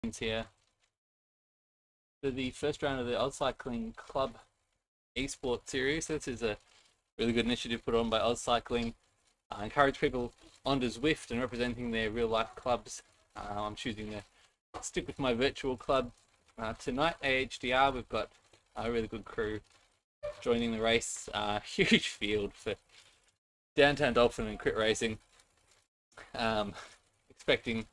Here for the first round of the AusCycling Club eSports series. This is a really good initiative put on by AusCycling. I encourage people onto Zwift and representing their real life clubs. I'm choosing to stick with my virtual club. Tonight, AHDR, we've got a really good crew joining the race. Huge field for downtown Dolphin and crit racing. Expecting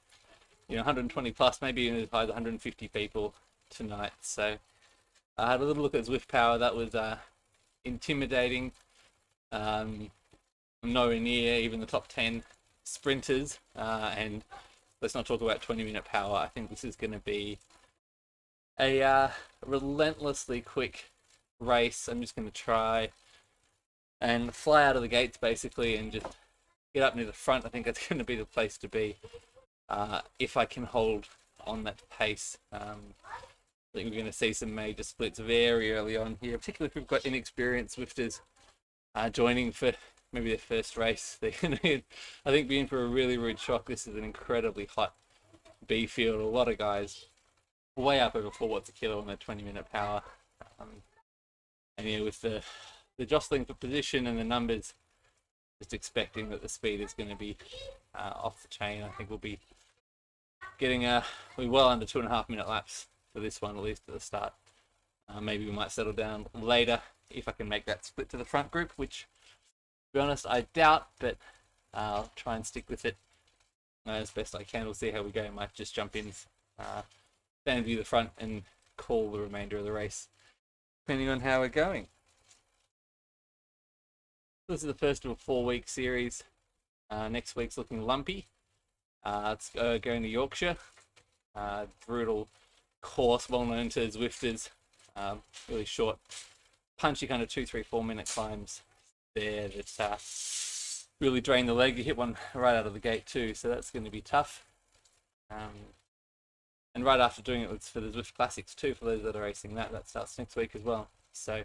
120 plus, maybe even as high as 150 people tonight. So I had a little look at Zwift Power. That was intimidating. Nowhere near even the top 10 sprinters. And let's not talk about 20-minute power. I think this is going to be a relentlessly quick race. I'm just going to try and fly out of the gates basically and just get up near the front. I think that's going to be the place to be. If I can hold on that pace. I think we're going to see some major splits very early on here, particularly if we've got inexperienced Zwifters joining for maybe their first race. They're going to, I think, be in for a really rude shock. This is an incredibly hot B field. A lot of guys way up over 4 watts a kilo on their 20-minute power. And yeah, with the jostling for position and the numbers, just expecting that the speed is going to be off the chain. I think we'll be getting well under 2.5 minute laps for this one, at least at the start. Maybe we might settle down later if I can make that split to the front group, which, to be honest, I doubt, but I'll try and stick with it as best I can. We'll see how we go. I might just jump in, stand view the front and call the remainder of the race, depending on how we're going. This is the first of a 4-week series. Next week's looking lumpy. It's going to Yorkshire. Brutal course, well known to Zwifters. Really short, punchy kind of 2, 3, 4 minute climbs there that really drain the leg. You hit one right out of the gate too, so that's going to be tough. And right after doing it for the Zwift Classics too, for those that are racing that starts next week as well. So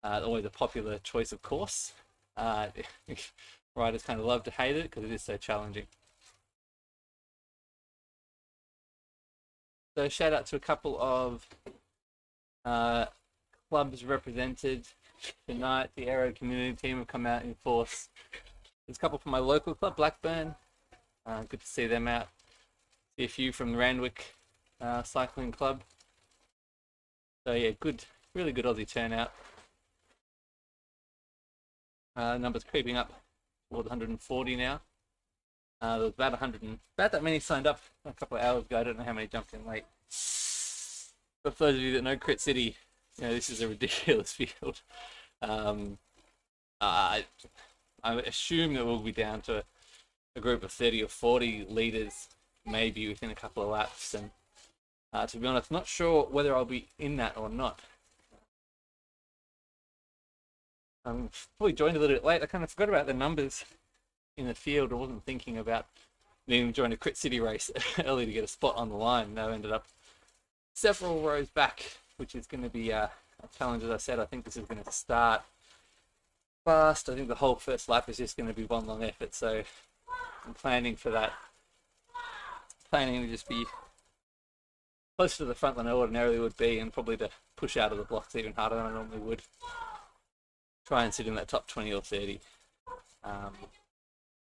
always a popular choice of course. Riders kind of love to hate it because it is so challenging. So shout out to a couple of clubs represented tonight. The Aero community team have come out in force. There's a couple from my local club, Blackburn. Good to see them out. See a few from the Randwick cycling club. So yeah, good, really good Aussie turnout. Numbers creeping up towards 140 now. There was about that many signed up a couple of hours ago. I don't know how many jumped in late. But for those of you that know Crit City, this is a ridiculous field. I assume that we'll be down to a group of 30 or 40 leaders, maybe within a couple of laps. And to be honest, not sure whether I'll be in that or not. I'm probably joined a little bit late. I kind of forgot about the numbers in the field. I wasn't thinking about needing to join a Crit City race early to get a spot on the line. Now I ended up several rows back, which is going to be a challenge. As I said, I think this is going to start fast. I think the whole first lap is just going to be one long effort. So I'm planning for that. Planning to just be closer to the front than I ordinarily would be, and probably to push out of the blocks even harder than I normally would. Try and sit in that top 20 or 30.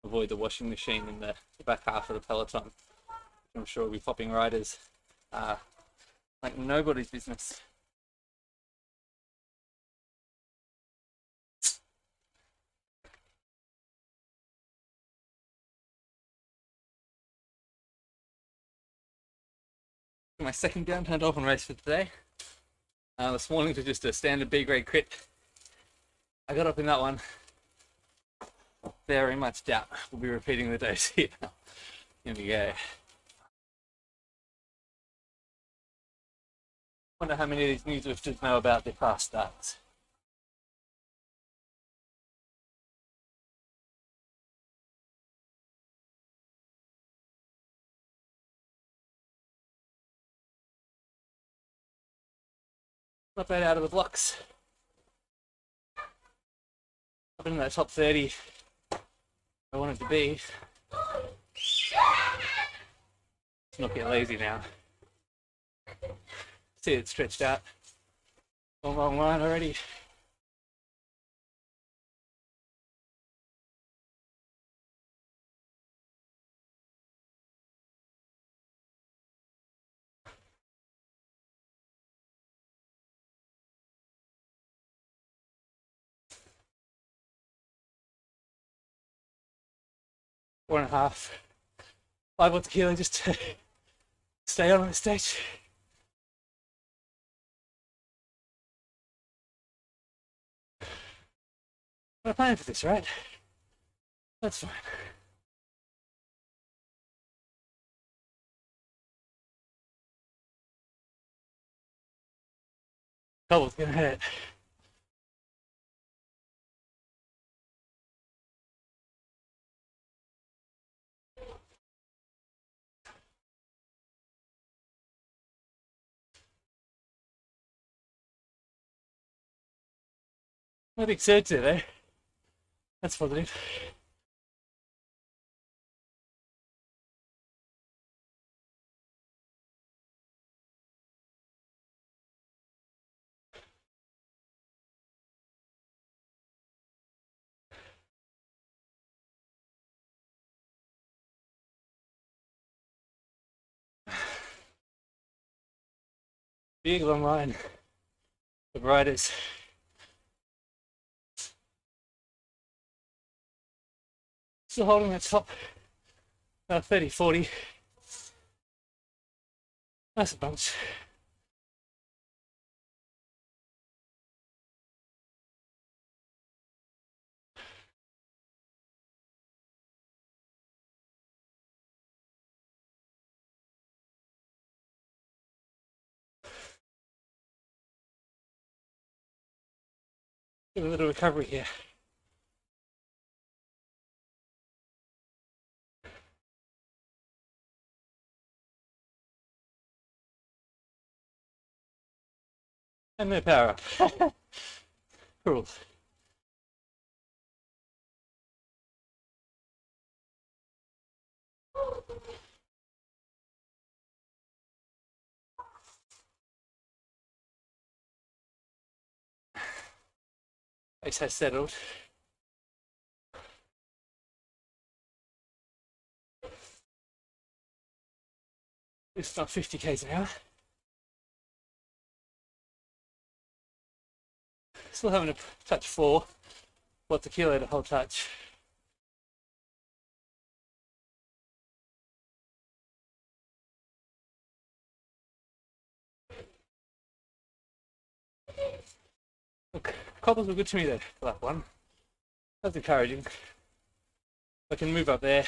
Avoid the washing machine in the back half of the peloton. I'm sure we'll be popping riders like nobody's business. My second downtown Dolphin race for today. This morning was just a standard B grade crit. I got up in that one. Very much doubt we'll be repeating the dose here. Here we go. Wonder how many of these new Zwifters know about their fast starts. Not bad out of the blocks. Up in that top 30 I want it to be. Let's not get lazy now. See it stretched out. A long line already. One and a half. 5 watts a kilo just to stay on the stage. I'm not paying for this, right? That's fine. Cobble's gonna hurt. No big surge there though. That's positive. Big long line of riders. Still holding that top 30, 40. That's a bunch. A little recovery here. And no power up. Cool. Pace has settled. It's not 50 k's an hour. Still having to touch 4 watts a kilo to hold touch. Look, cobbles were good to me there for that one. That's encouraging. I can move up there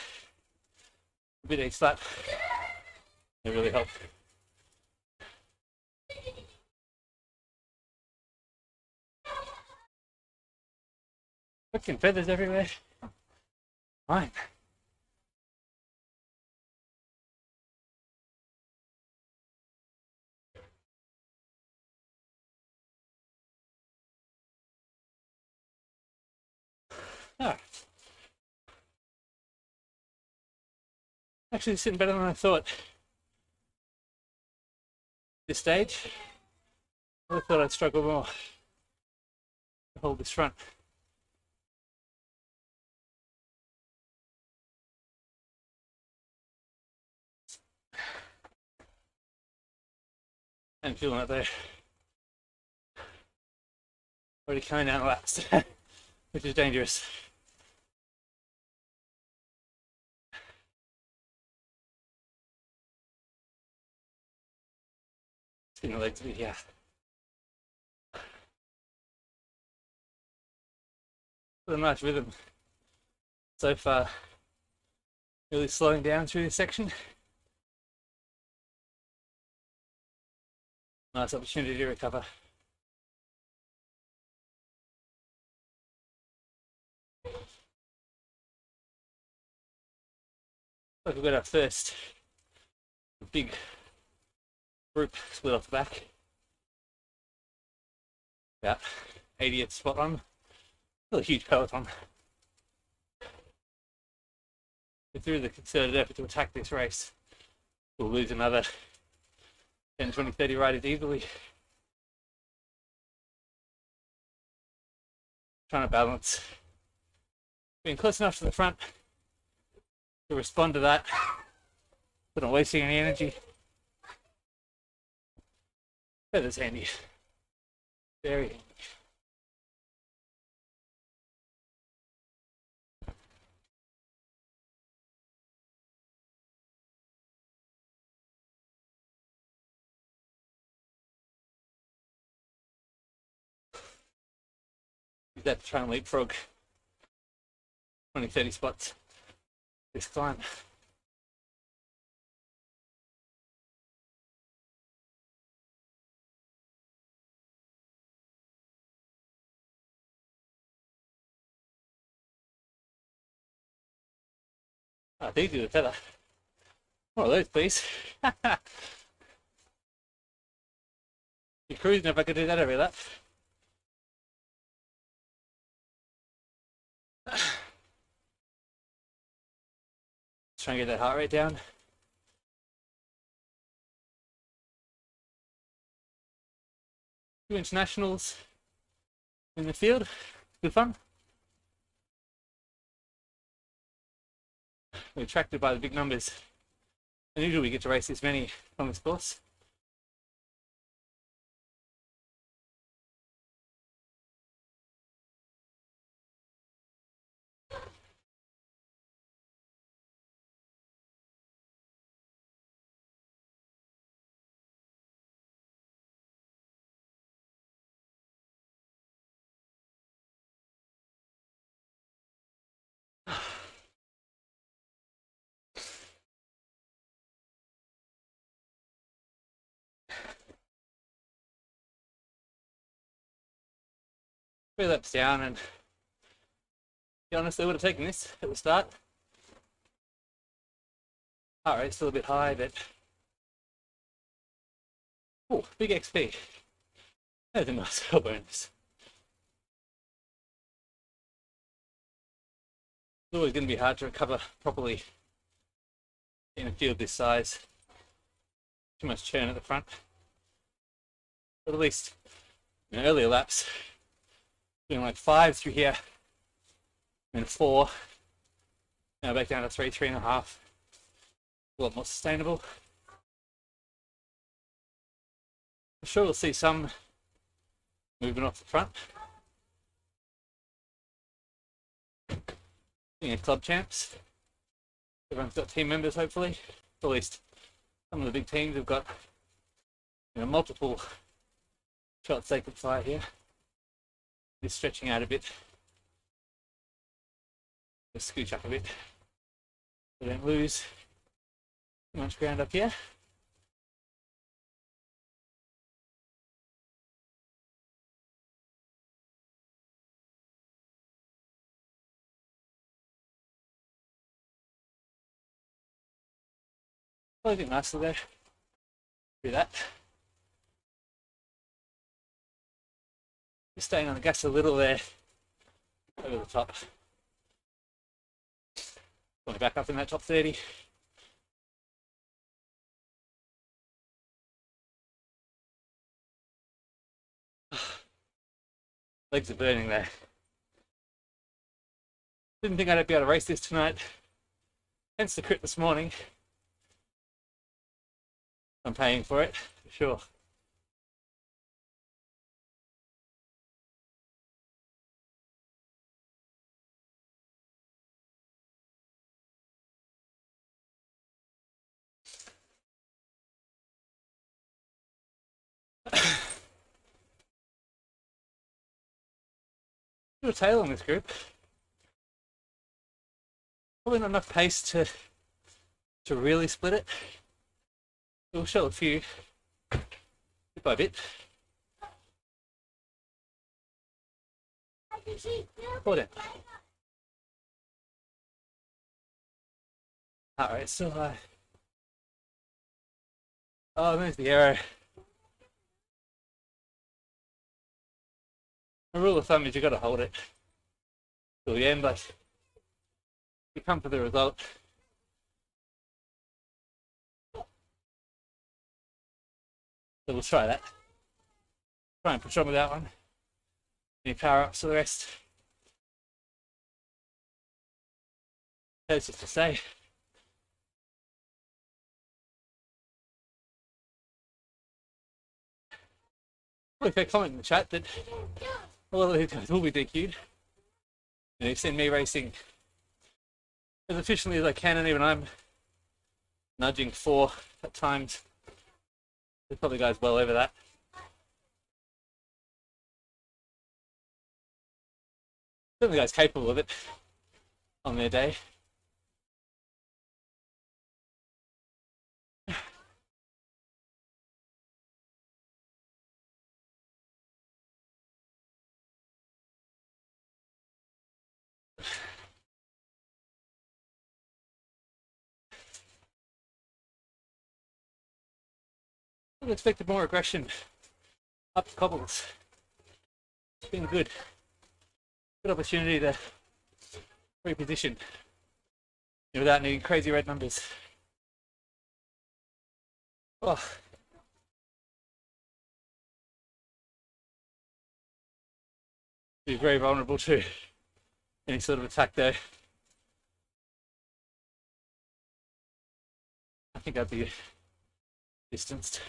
a bit each lap. It really helped. Fucking feathers everywhere. Fine. Ah. Actually sitting better than I thought. This stage, I thought I'd struggle more to hold this front. And feeling it there. Already coming down the laps, which is dangerous. Spin the legs a bit here. With a nice rhythm so far. Really slowing down through this section. Nice opportunity to recover. Like we've got our first big group split off the back. About 80th spot on. Still a huge peloton. But through the concerted effort to attack this race, we'll lose another 10, 20, 30 riders easily. Trying to balance being close enough to the front to respond to that, but not wasting any energy. Feathers handy. Very handy. Use that to try and leapfrog 20, 30 spots this climb. Oh, it's easy to tether. One of those, please. You're cruising if I could do that every lap. Try and get that heart rate down. Two internationals in the field. Good fun. We're attracted by the big numbers. Unusual we get to race this many on this course. Three laps down, and to be honest, I would have taken this at the start. Heart rate's still a bit high, but oh, big XP. That's a nice bonus. It's always going to be hard to recover properly in a field this size. Too much churn at the front. But at least in earlier laps, doing like 5 through here, and 4. Now back down to 3, 3.5. A lot more sustainable. I'm sure we'll see some movement off the front. Being a club champs, everyone's got team members hopefully. At least some of the big teams have got, you know, multiple shots they could fire here. Just stretching out a bit. Just scooch up a bit. So don't lose too much ground up here. Closing nicely there. Do that. Just staying on the gas a little there, over the top. Going back up in that top 30. Legs are burning there. Didn't think I'd be able to race this tonight. Hence the crit this morning. I'm paying for it, for sure. A tail on this group. Probably not enough pace to really split it. We'll show a few bit by bit. Hold it. Alright, still high. Oh, there's the arrow. The rule of thumb is you've got to hold it till the end, but you come for the result. So we'll try that. Try and push on with that one. Any power ups for the rest? That's just to say. Well, if they comment in the chat that a lot of these guys will be DQ'd. You've seen me racing as efficiently as I can, and even I'm nudging 4 at times. There's probably guys well over that. Certainly guys capable of it on their day. I expected more aggression up the cobbles. It's been good. Good opportunity to reposition without needing crazy red numbers. Oh. Be very vulnerable to any sort of attack though. I think I'd be distanced.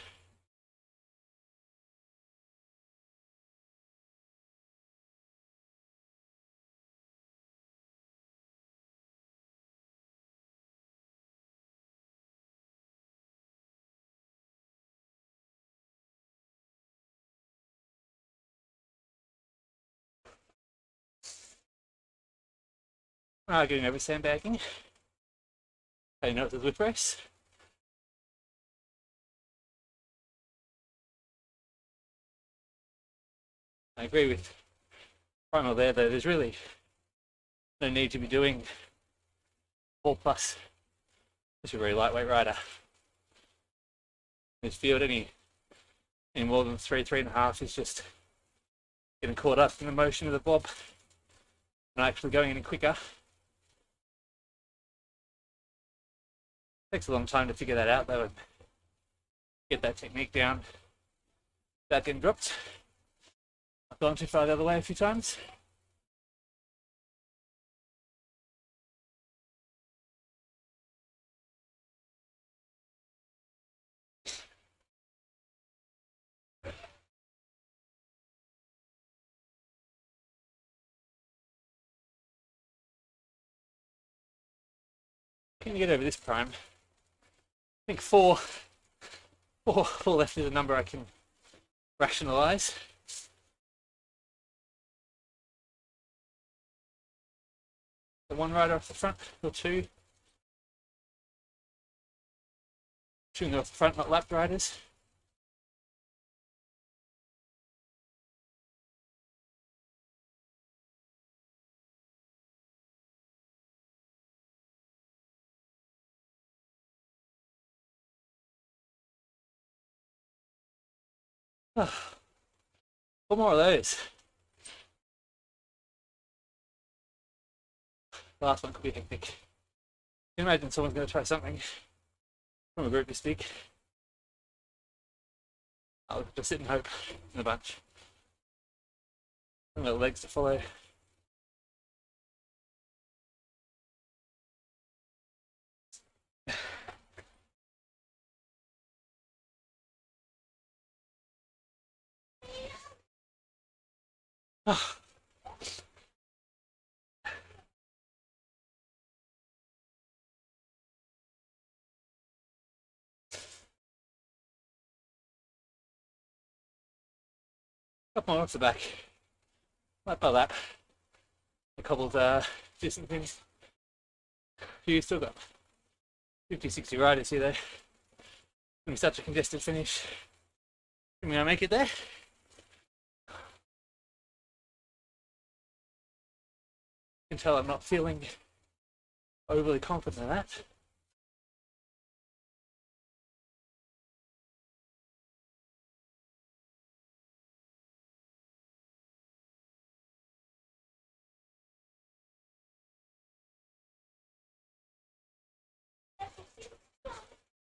Getting over sandbagging. I know it's a whip race. I agree with Primal there though, there's really no need to be doing 4+. This is a very lightweight rider. His field any more than 3.5 is just getting caught up in the motion of the bob, not actually going any quicker. Takes a long time to figure that out though and get that technique down without getting dropped. I've gone too far the other way a few times. Can you get over this prime? I think four left is a number I can rationalize. The one rider off the front, or two. Shooting off the front, not lap riders. What more of those? Last one could be hectic. You can imagine someone's going to try something from a group this big. I'll just sit and hope in a bunch. And little legs to follow. Couple more off the back. Lap by lap. A couple of decent things. You still got 50-60 riders here though. It's gonna be such a congested finish. Am I gonna make it there? You can tell I'm not feeling overly confident in that.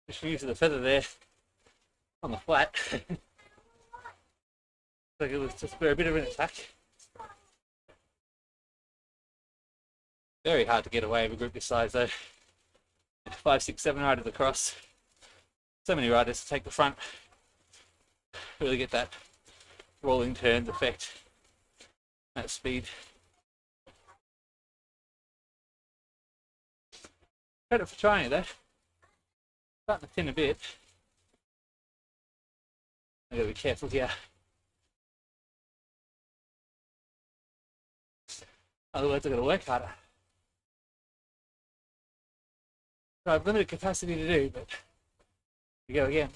Just use the feather there on the flat. Like it was just for a bit of an attack. Very hard to get away with a group this size though. 5, 6, 7 riders across. So many riders to take the front. Really get that rolling turns effect. That speed. Credit for trying it though. Starting to thin a bit. I gotta be careful here. Otherwise I've got to work harder. So I have limited capacity to do, but we go again.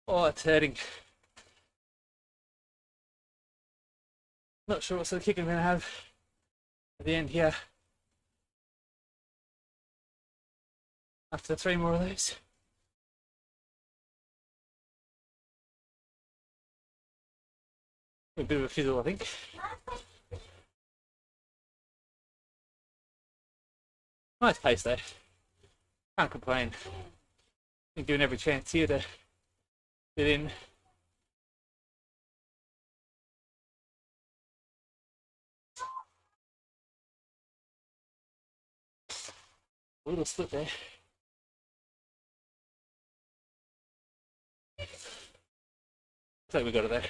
Oh, it's hurting. Not sure what sort of kick I'm going to have at the end here. After 3 more of those. A bit of a fizzle, I think. Nice pace though. Can't complain. Been given every chance here to get in. A little split there. So we got it there.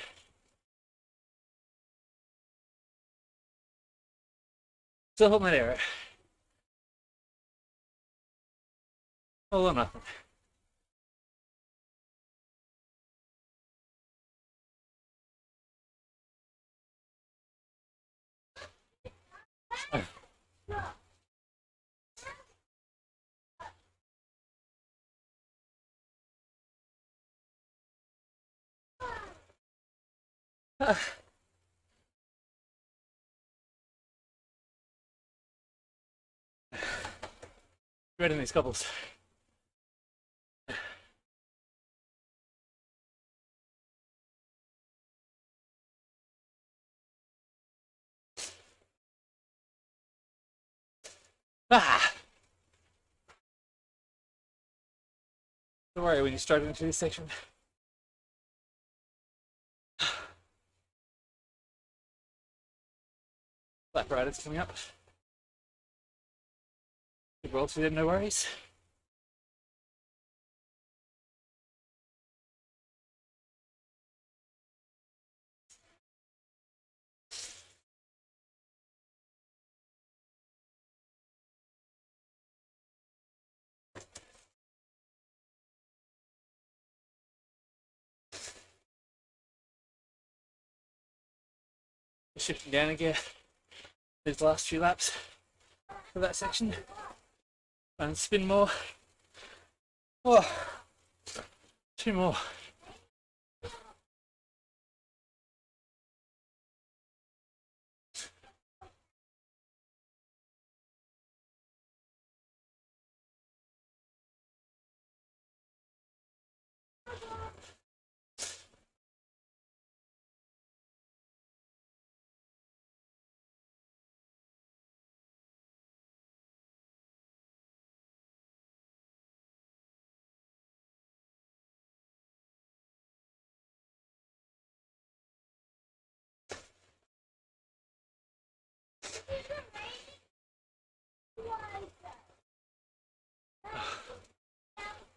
Still holding that arrow. All or nothing. Red in these couples. Don't worry when you're struggling through this section. Black riders coming up. Good roll through them, no worries. Shifting down again these last few laps of that section and spin more. Oh, 2 more.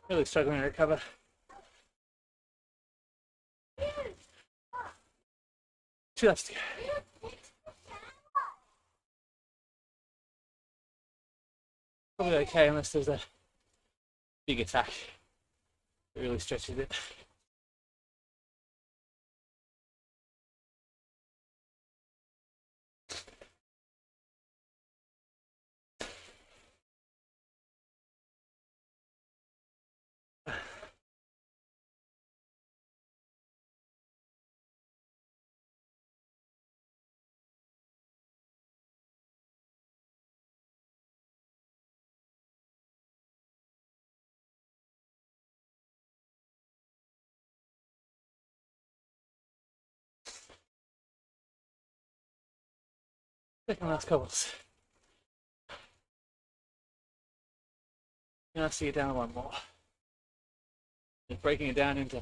Really struggling to recover. Two laps to go. Probably okay unless there's a big attack that really stretches it. Second last cobbles. Now see you down one more. Just breaking it down into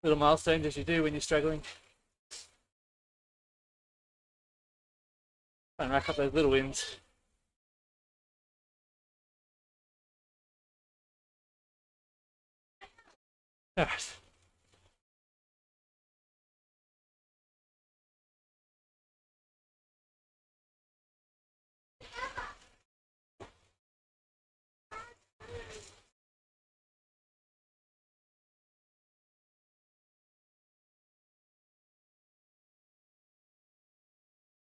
little milestones as you do when you're struggling. Try and rack up those little wins. Alright.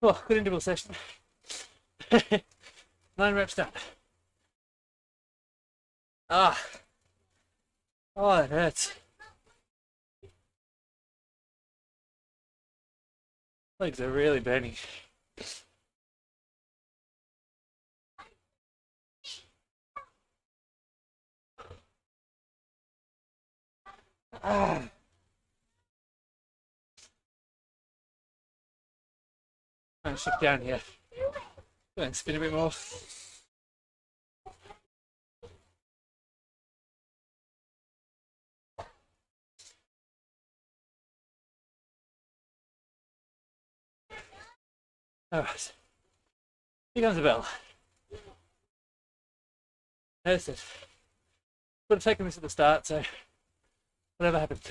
Oh, good interval session. 9 reps done. Ah. Oh, it hurts. Legs are really burning. Ah. Try and shift down here. Go and spin a bit more. Alright. Here comes the bell. There's it. Would have taken this at the start, so whatever happens.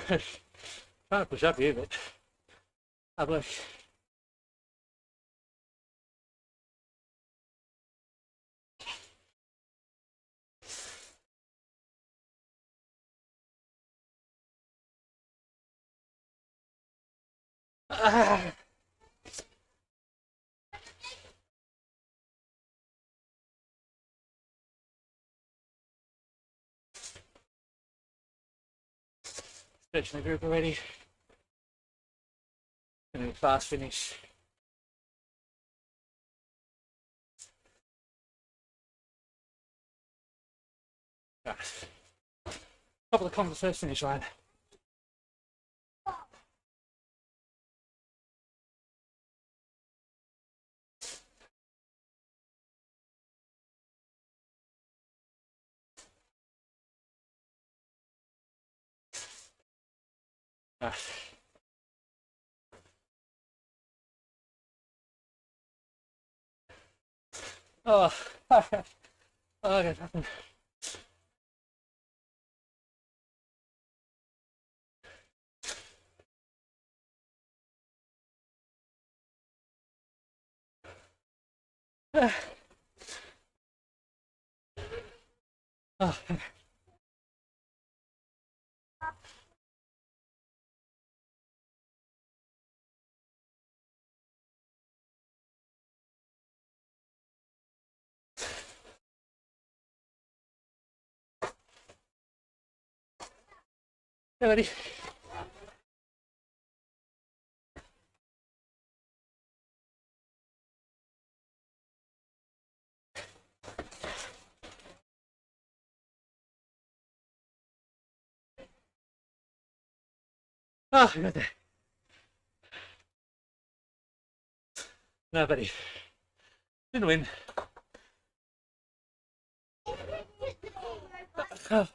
Trying to push up here, but hard work. Ah. Stretching the group already. Gonna be a fast finish. Right. Top of the conference first finish line. Right. Oh, okay. Oh, okay, nothing. Oh. Hey, buddy. Oh, I got there. No, buddy. Didn't win. Oh.